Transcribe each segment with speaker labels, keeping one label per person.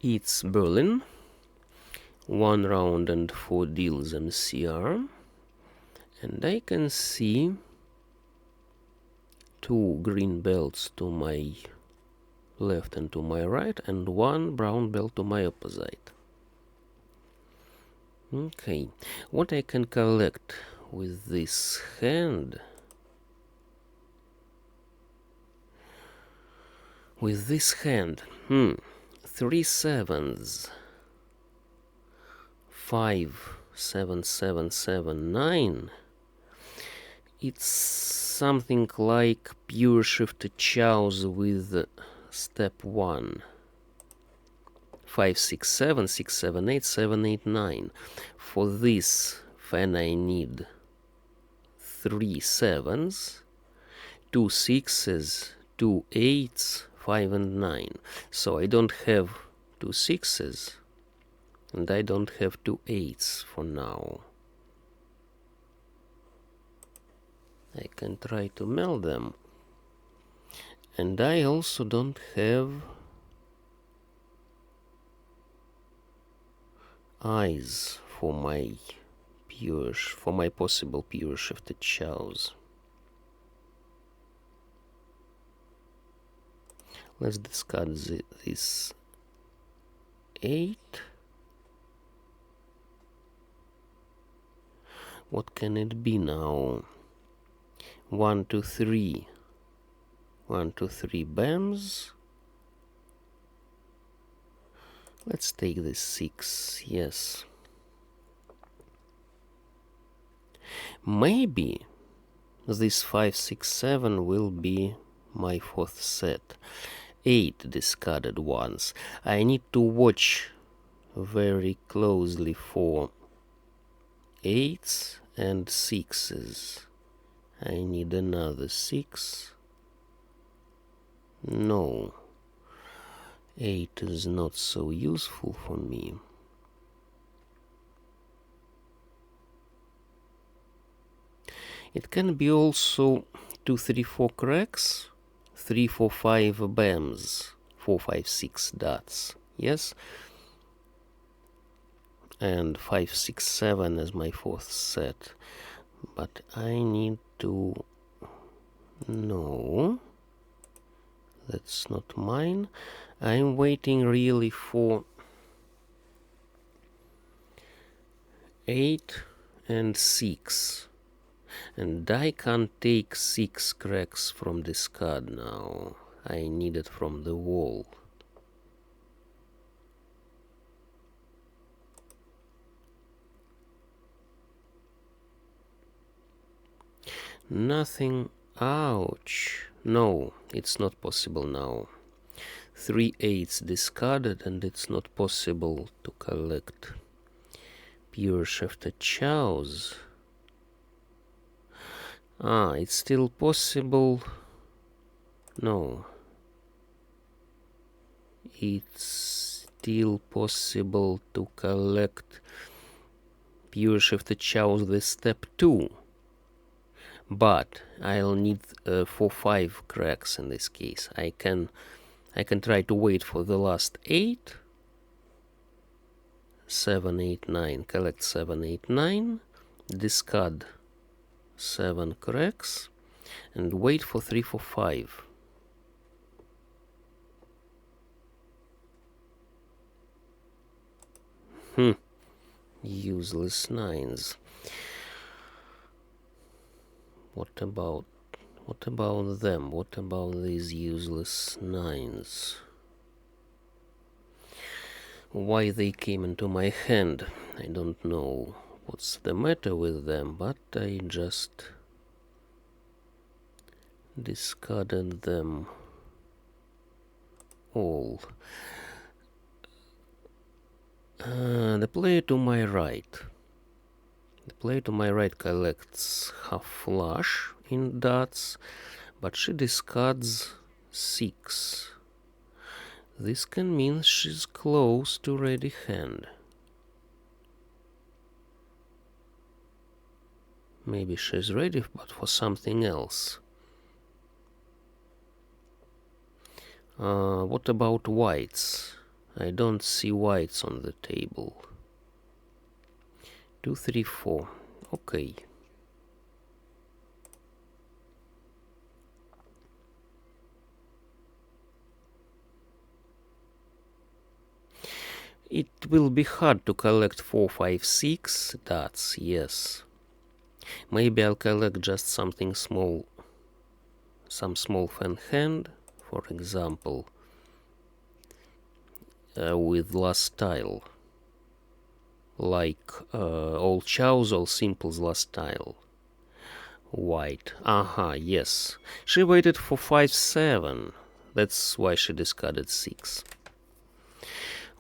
Speaker 1: It's Berlin. 1 round and 4 deals MCR. And I can see 2 green belts to my left and to my right, and 1 brown belt to my opposite. Okay, what I can collect with this hand? With this hand, 3 sevens, 5, 7, 7, 7, 9. It's something like pure shifted chows with step 1. 5, 6, 7, 6, 7, 8, 7, 8, 9. For this fan I need 3 sevens, 2 sixes, 2 eights, 5 and 9. So I don't have 2 sixes and I don't have 2 eights for now. I can try to meld them. And I also don't have eyes for my possible pure shifted chows. Let's discard this 8. What can it be now? 1, 2, 3. 1, 2, 3 bams. Let's take this 6, yes. Maybe this 5, 6, 7 will be my 4th set. 8 discarded ones. I need to watch very closely for 8s and 6s. I need another 6. No. 8 is not so useful for me. It can be also 2, 3, 4 cracks, 3, 4, 5 bams, 4, 5, 6 dots, yes? And 5, 6, 7 as my 4th set. But I need to... No, that's not mine. I'm waiting really for 8 and 6. And I can't take 6 cracks from this card now. I need it from the wall. Nothing. Ouch. No, it's not possible now. 3 8s discarded, and it's not possible to collect pure shifted chows. It's still possible. No. It's still possible to collect pure shifted chows with step 2. But I'll need 4, 5 cracks in this case. I can try to wait for the last 8. 7, 8, 9. Collect 7, 8, 9. Discard 7 cracks. And wait for 3, 4, 5. Useless 9s. What about them? What about these useless 9s? Why they came into my hand? I don't know what's the matter with them, but I just discarded them all. The player to my right. The player to my right collects half flush in dots, but she discards 6. This can mean she's close to ready hand. Maybe she's ready, but for something else. What about whites? I don't see whites on the table. 2, 3, 4. Okay. It will be hard to collect 4, 5, 6 dots, yes. Maybe I'll collect just something small, some small fan hand, for example, with last tile. Like all chows, all simples last tile. White. Aha, yes. She waited for 5, 7. That's why she discarded 6.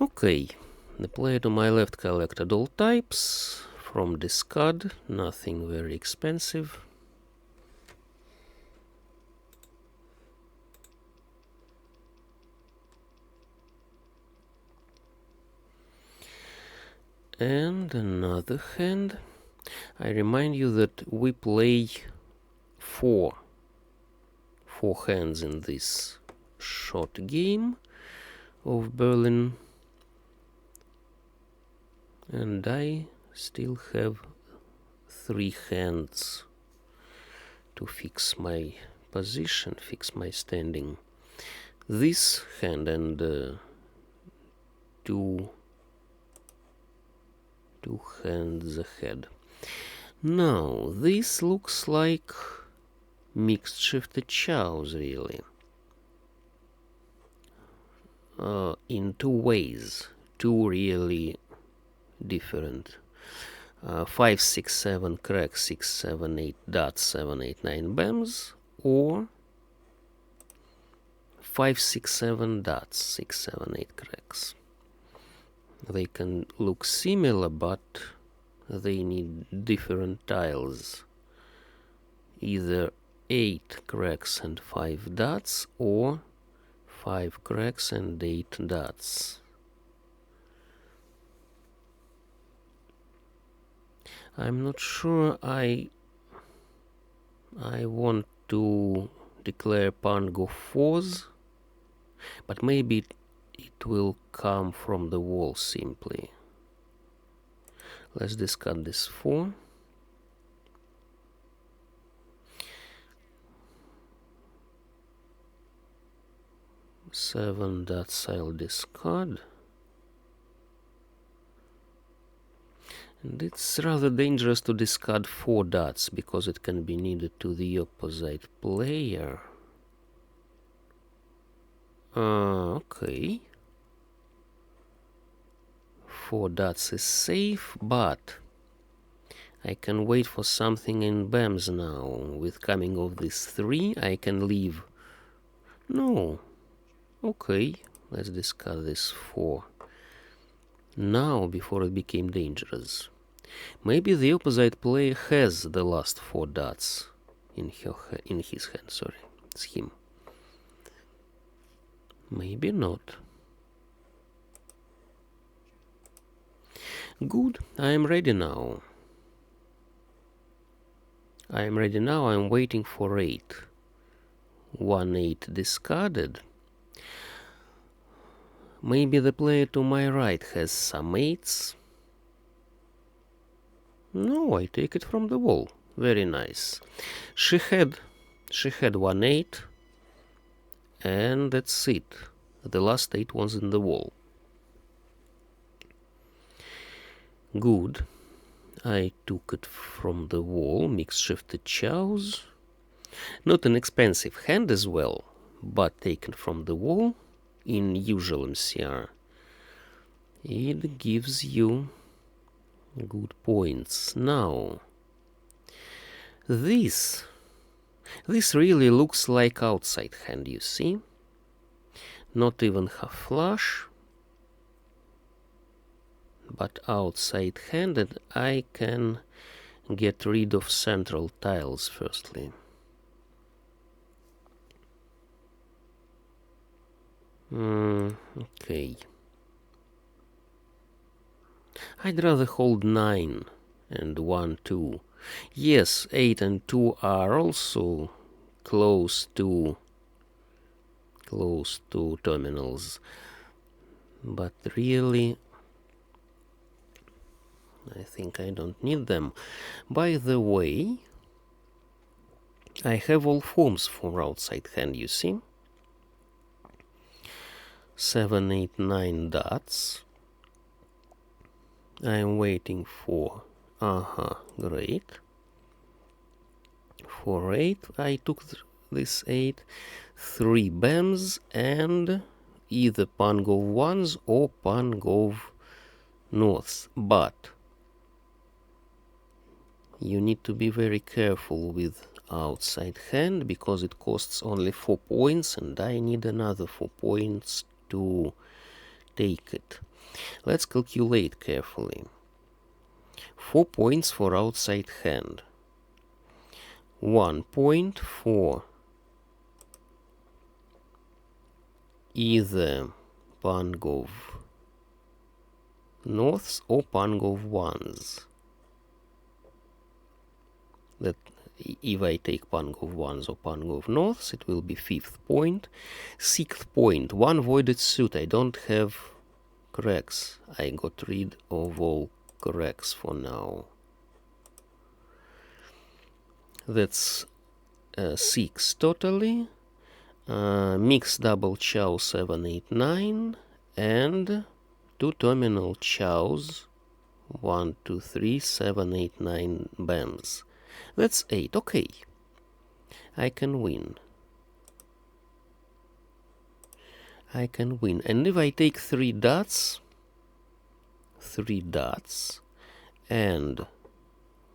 Speaker 1: Okay. The player to my left collected all types from discard. Nothing very expensive. And another hand. I remind you that we play four hands in this short game of Berlin, and I still have 3 hands to fix my position, fix my standing. This hand and two hands ahead. Now this looks like mixed shifted chows, really. In 2 ways, 2 really different. 5, 6, 7 cracks, 6, 7, 8 dots, 7, 8, 9 bams, or 5, 6, 7 dots, 6, 7, 8 cracks. They can look similar, but they need different tiles. Either 8 cracks and 5 dots, or 5 cracks and 8 dots. I'm not sure I want to declare Pango 4s, but maybe it will come from the wall simply. Let's discard this 4. Seven dots I'll discard. And it's rather dangerous to discard 4 dots because it can be needed to the opposite player. Okay. 4 dots is safe, but I can wait for something in BAMs now. With coming of this 3, I can leave. No. Okay, let's discard this 4. Now, before it became dangerous. Maybe the opposite player has the last 4 dots in his hand. Sorry, it's him. Maybe not. Good, I am ready now. I'm waiting for 8. 1, 8 discarded. Maybe the player to my right has some 8s. No, I take it from the wall. Very nice. She had 1, 8. And that's it. The last 8 was in the wall. Good. I took it from the wall, mixed shifted chows. Not an expensive hand as well, but taken from the wall in usual MCR. It gives you good points. Now, this really looks like outside hand, you see? Not even half flush, but outside handed. I can get rid of central tiles firstly. Okay. I'd rather hold 9 and 1, 2. Yes, 8 and 2 are also close to terminals. but really I think I don't need them. By the way, I have all forms for outside hand, you see? 7, 8, 9 dots. I'm waiting for, great. For 8, I took this 8, 3 bams, and either pan go ones or pan go norths. But you need to be very careful with outside hand because it costs only 4 points and I need another 4 points to take it. Let's calculate carefully. 4 points for outside hand. 1 point for either Pangov norths or Pangov ones. That if I take Pangov ones or Pangov norths, it will be 5th point. 6th point, 1 voided suit. I don't have cracks. I got rid of all cracks for now. That's 6 totally. Mix double chow 7, 8, 9 and 2 terminal chows 1, 2, 3, 7, 8, 9 bams. That's 8. Okay, I can win. I can win. And if I take 3 dots and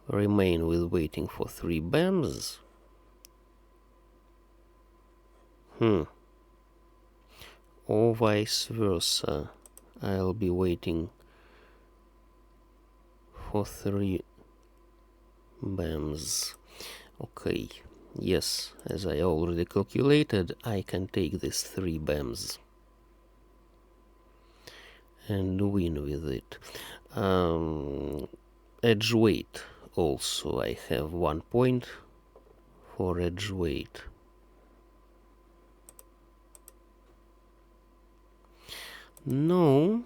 Speaker 1: remain with waiting for 3 bams, or vice versa, I'll be waiting for 3 bams. Okay, yes, as I already calculated, I can take these 3 bams and win with it. Edge weight also, I have 1 point for edge weight. No,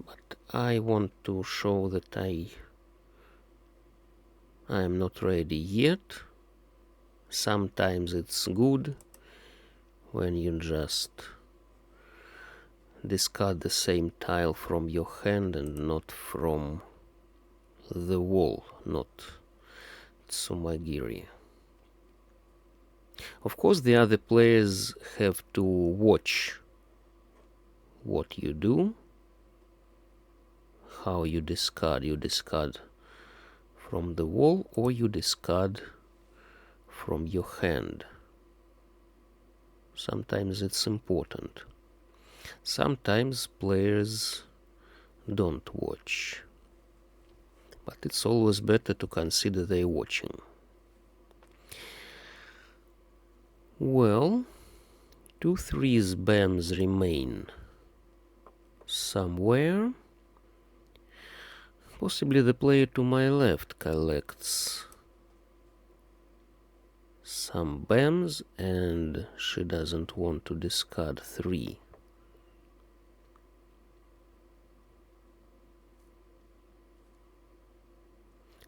Speaker 1: but I want to show that I am not ready yet. Sometimes it's good when you just discard the same tile from your hand and not from the wall, not Tsumagiri. Of course, the other players have to watch what you do, how you discard. You discard from the wall or you discard from your hand. Sometimes it's important. Sometimes players don't watch. But it's always better to consider they're watching. Well, 2 3s bams remain somewhere. Possibly the player to my left collects some bams and she doesn't want to discard 3.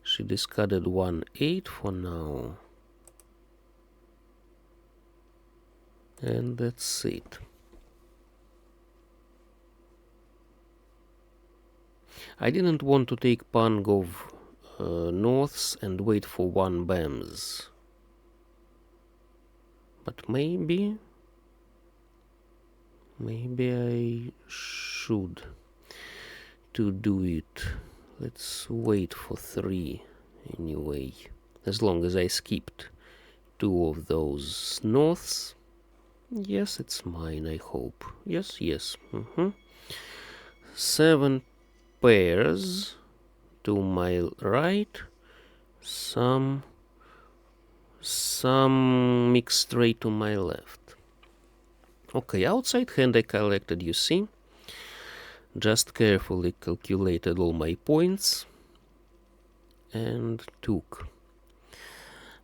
Speaker 1: She discarded 1 8 for now. And that's it. I didn't want to take Pangov norths and wait for 1 bams. But maybe I should to do it. Let's wait for 3 anyway. As long as I skipped 2 of those norths. Yes, it's mine, I hope. Yes. 7 pairs to my right. Some mixed straight to my left. Okay, outside hand I collected, you see. Just carefully calculated all my points and took.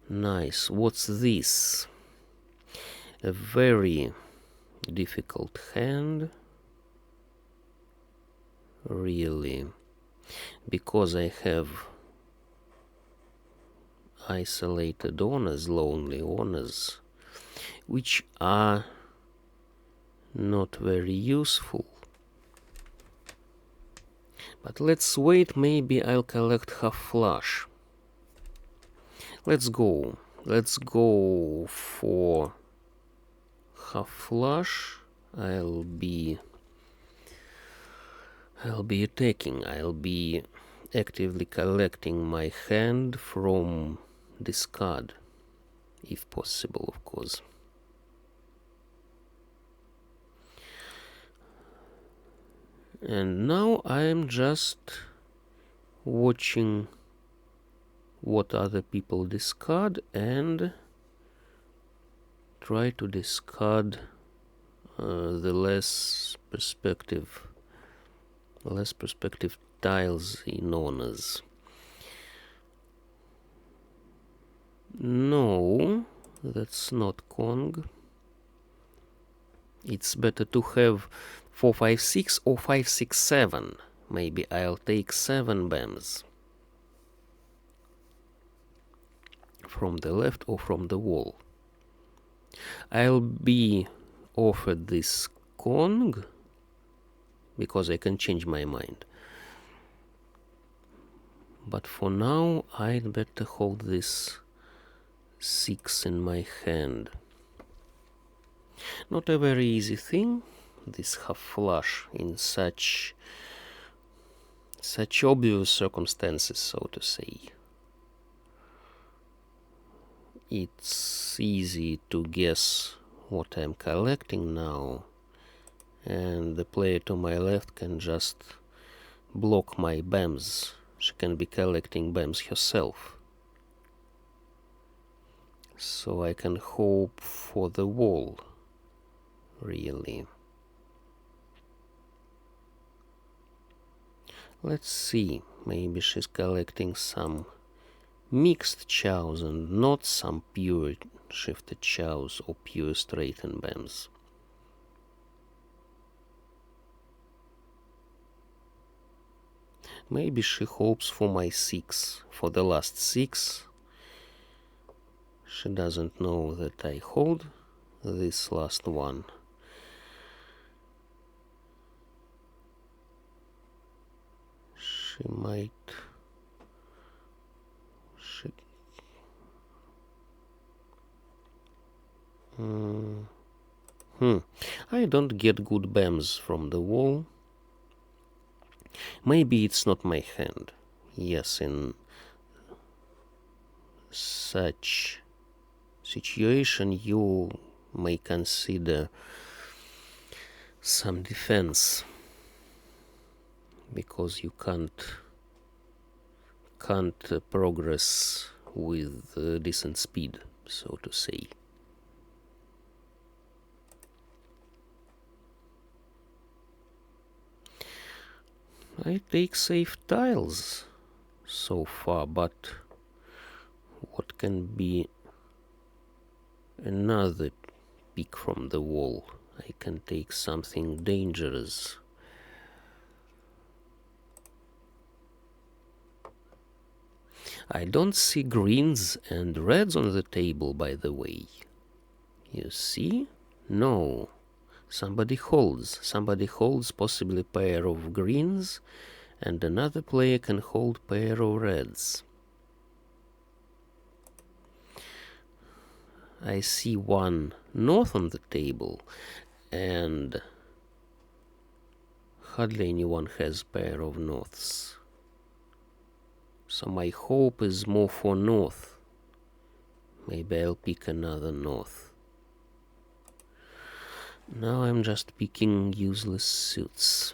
Speaker 1: Nice. What's this? A very difficult hand, really, because I have isolated owners, lonely owners, which are not very useful. But let's wait, maybe I'll collect half flush. Let's go for half flush. I'll be attacking. I'll be actively collecting my hand from discard, if possible, of course. And now I'm just watching what other people discard and try to discard the less perspective tiles in owners. No, that's not Kong. It's better to have 4, 5, 6 or 5, 6, 7. Maybe I'll take 7 BAMs from the left or from the wall. I'll be offered this Kong because I can change my mind. But for now, I'd better hold this 6 in my hand. Not a very easy thing, this half flush in such obvious circumstances, so to say. It's easy to guess what I'm collecting now, and the player to my left can just block my BAMs. She can be collecting BAMs herself. So I can hope for the wall, really. Let's see, maybe she's collecting some mixed chows and not some pure shifted chows or pure straightened BAMs. Maybe she hopes for my 6, for the last 6. She doesn't know that I hold this last one. She might... I don't get good BAMs from the wall. Maybe it's not my hand. Yes, in such situation you may consider some defense, because you can't progress with decent speed, so to say. I take safe tiles so far, but what can be another pick from the wall? I can take something dangerous. I don't see greens and reds on the table, by the way. You see? No. Somebody holds possibly a pair of greens, and another player can hold pair of reds. I see one north on the table, and hardly anyone has pair of norths. So my hope is more for north. Maybe I'll pick another north. Now I'm just picking useless suits.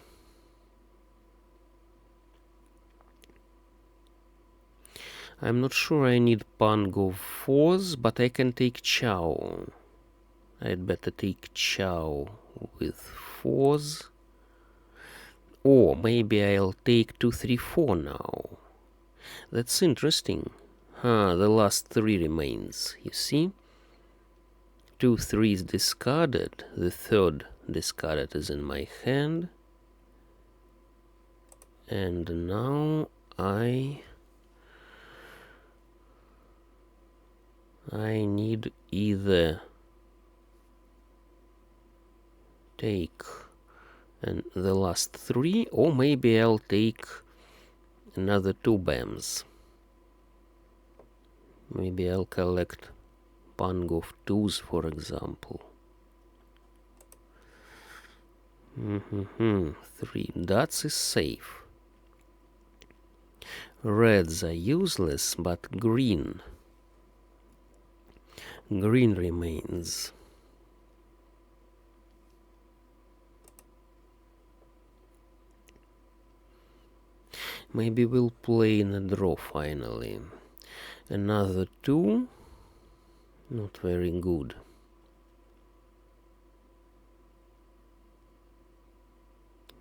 Speaker 1: I'm not sure I need pang of 4s, but I can take chow. I'd better take chow with 4s. Or maybe I'll take 2, 3, 4 now. That's interesting. The last 3 remains, you see? 2 threes discarded. The third discarded is in my hand. And now I need either take the last 3, or maybe I'll take another 2 BAMs. Maybe I'll collect Pang of 2s, for example. 3 dots is safe. Reds are useless, but green remains. Maybe we'll play in a draw finally. Another 2. Not very good.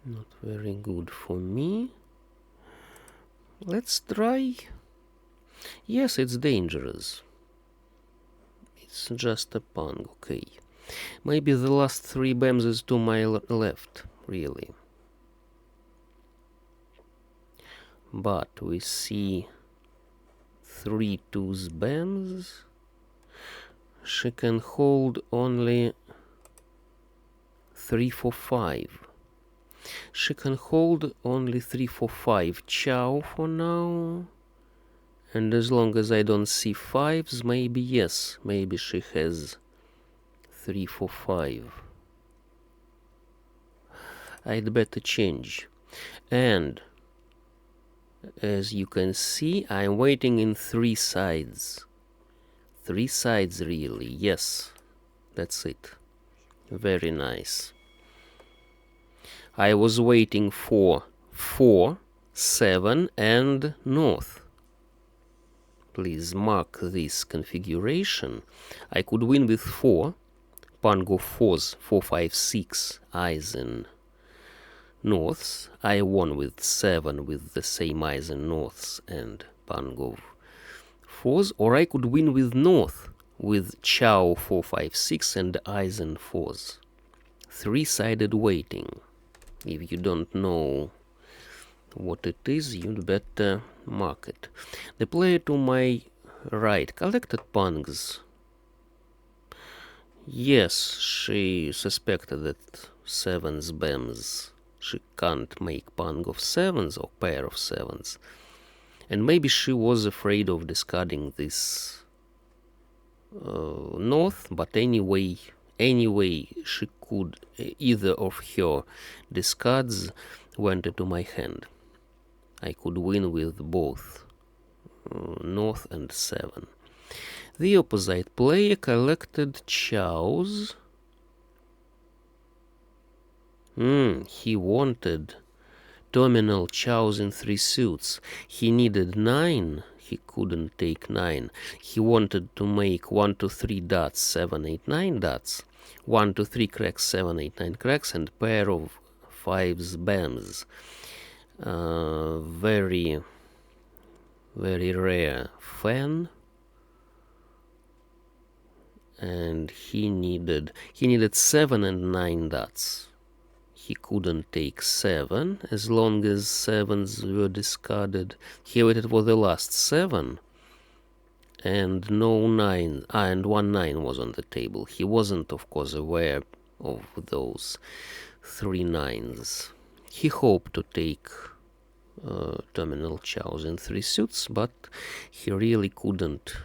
Speaker 1: Not very good for me. Let's try. Yes, it's dangerous. It's just a Pang, okay. Maybe the last 3 BAMs is to my left, really. But we see 3 2s BAMs. She can hold only 3 4 5. She can hold only 3 4 5 chow for now. And as long as I don't see 5s, maybe yes, maybe she has 3 4 5. I'd better change. And as you can see, I'm waiting in 3 sides. 3 sides really, yes. That's it. Very nice. I was waiting for 4, 7 and north. Please mark this configuration. I could win with 4. Pang of 4s, 4, 5, 6, eyes in norths. I won with 7 with the same eyes in norths and Pang of 4s. Or I could win with north with chow 4, 5, 6 and eyes in 4s. 3-sided waiting. If you don't know what it is, you'd better mark it. The player to my right collected Pangs. Yes, she suspected that 7s BAMs. She can't make Pang of 7s or pair of 7s. And maybe she was afraid of discarding this north, but anyway she could, either of her discards went into my hand. I could win with both north and 7. The opposite player collected chows. He wanted terminal chows in 3 suits. He needed 9. He couldn't take 9. He wanted to make 1 2 3 dots, 7 8 9 dots, 1 2 3 cracks, 7 8 9 cracks, and pair of 5s BAMs. Very rare fan. And he needed 7 and 9 dots. He couldn't take 7 as long as 7s were discarded. He waited for the last 7 and no 9, and 1 9 was on the table. He wasn't, of course, aware of those 3 9s. He hoped to take terminal chows in 3 suits, but he really couldn't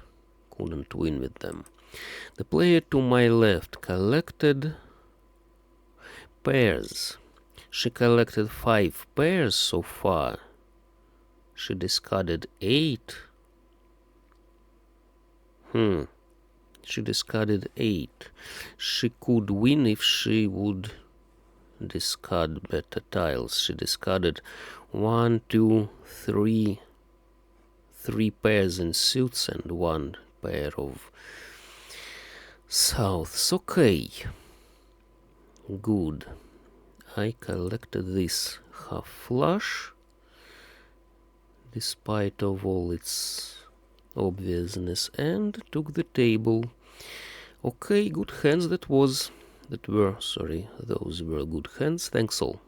Speaker 1: win with them. The player to my left collected pairs. She collected 5 pairs so far. She discarded 8. She discarded 8. She could win if she would discard better tiles. She discarded 1 2 3 pairs in suits and 1 pair of souths. Okay, good. I collected this half flush despite of all its obviousness and took the table. Okay, good hands that were, sorry, those were good hands. Thanks all.